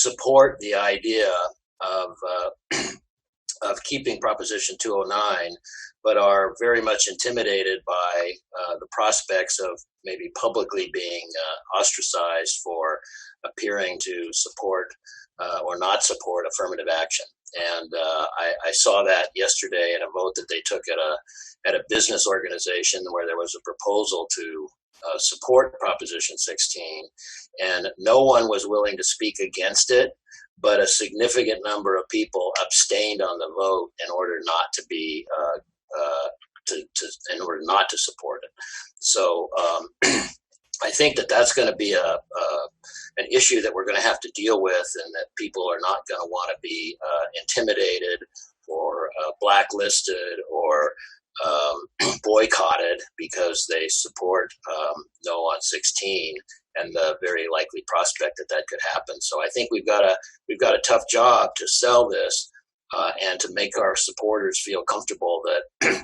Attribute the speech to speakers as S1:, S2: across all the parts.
S1: support the idea of keeping Proposition 209, but are very much intimidated by the prospects of maybe publicly being ostracized for appearing to support or not support affirmative action. And I saw that yesterday in a vote that they took at a business organization where there was a proposal to support Proposition 16, and no one was willing to speak against it, but a significant number of people abstained on the vote in order not to be in order not to support it. So I think that that's going to be an issue that we're going to have to deal with, and that people are not going to want to be intimidated or blacklisted or boycotted because they support no on 16 and the very likely prospect that that could happen. So I think we've got a tough job to sell this and to make our supporters feel comfortable that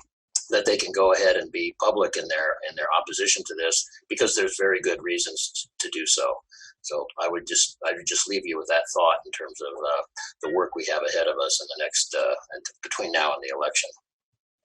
S1: that they can go ahead and be public in their opposition to this, because there's very good reasons to do so. So I would just leave you with that thought in terms of the work we have ahead of us in the next between now and the election.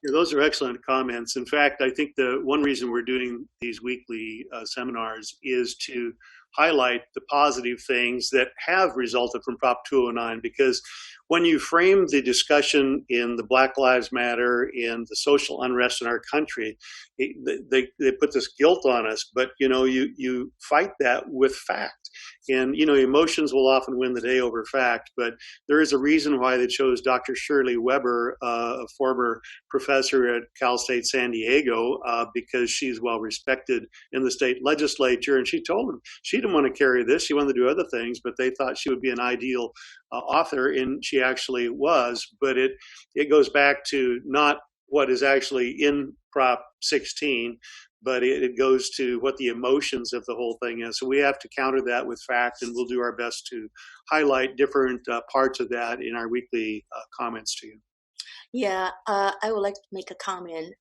S2: Yeah, those are excellent comments. In fact, I think the one reason we're doing these weekly seminars is to highlight the positive things that have resulted from Prop 209, because when you frame the discussion in the Black Lives Matter, in the social unrest in our country, they put this guilt on us, but you fight that with fact. And emotions will often win the day over fact, but there is a reason why they chose Dr. Shirley Weber, a former professor at Cal State San Diego, because she's well respected in the state legislature. And she told them she didn't want to carry this. She wanted to do other things, but they thought she would be an ideal author, and she actually was. But it goes back to not what is actually in Prop 16, but it goes to what the emotions of the whole thing is. So we have to counter that with fact, and we'll do our best to highlight different parts of that in our weekly comments to you.
S3: Yeah, I would like to make a comment.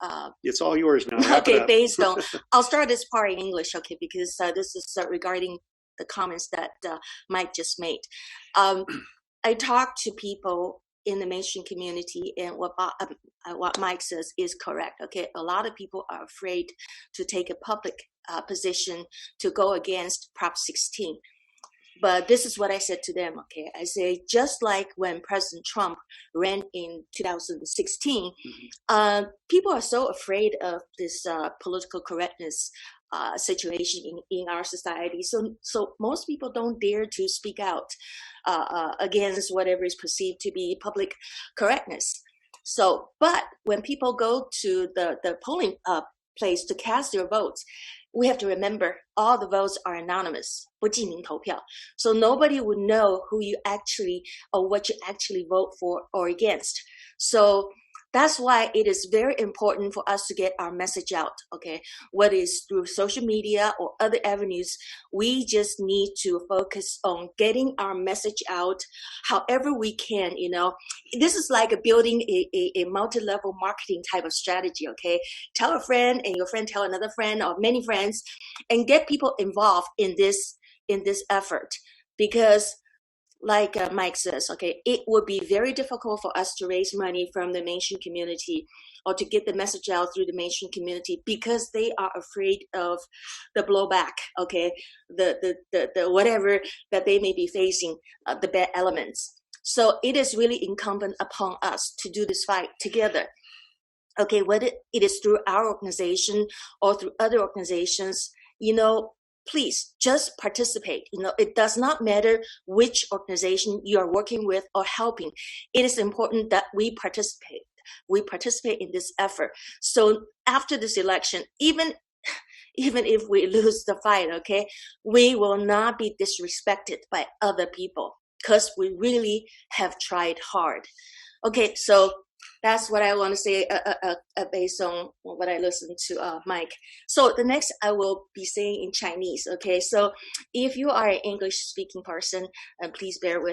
S2: It's all yours now.
S3: Okay, based on, I'll start this part in English, okay, because this is regarding the comments that Mike just made. I talk to people in the mainstream community, and what Mike says is correct. Okay, a lot of people are afraid to take a public position to go against Prop 16. But this is what I said to them. Okay, I say, just like when President Trump ran in 2016, people are so afraid of this political correctness situation in our society. So most people don't dare to speak out against whatever is perceived to be public correctness. So, but when people go to the polling place to cast their votes, we have to remember all the votes are anonymous, 不记名投票. So nobody would know who you actually or what you actually vote for or against. So that's why it is very important for us to get our message out, okay? Whether it's through social media or other avenues, we just need to focus on getting our message out however we can, This is like building a multi-level marketing type of strategy, okay? Tell a friend, and your friend tell another friend, or many friends, and get people involved in this effort. Because like Mike says, okay, it would be very difficult for us to raise money from the mainstream community or to get the message out through the mainstream community, because they are afraid of the blowback, okay, the whatever that they may be facing, the bad elements. So it is really incumbent upon us to do this fight together. Okay, whether it is through our organization or through other organizations, please just participate. It does not matter which organization you are working with or helping. It is important that we participate. We participate in this effort. So after this election, even if we lose the fight, okay, we will not be disrespected by other people, because we really have tried hard. Okay, so that's what I want to say based on what I listened to Mike. So the next I will be saying in Chinese. Okay, so if you are an English speaking person, please bear with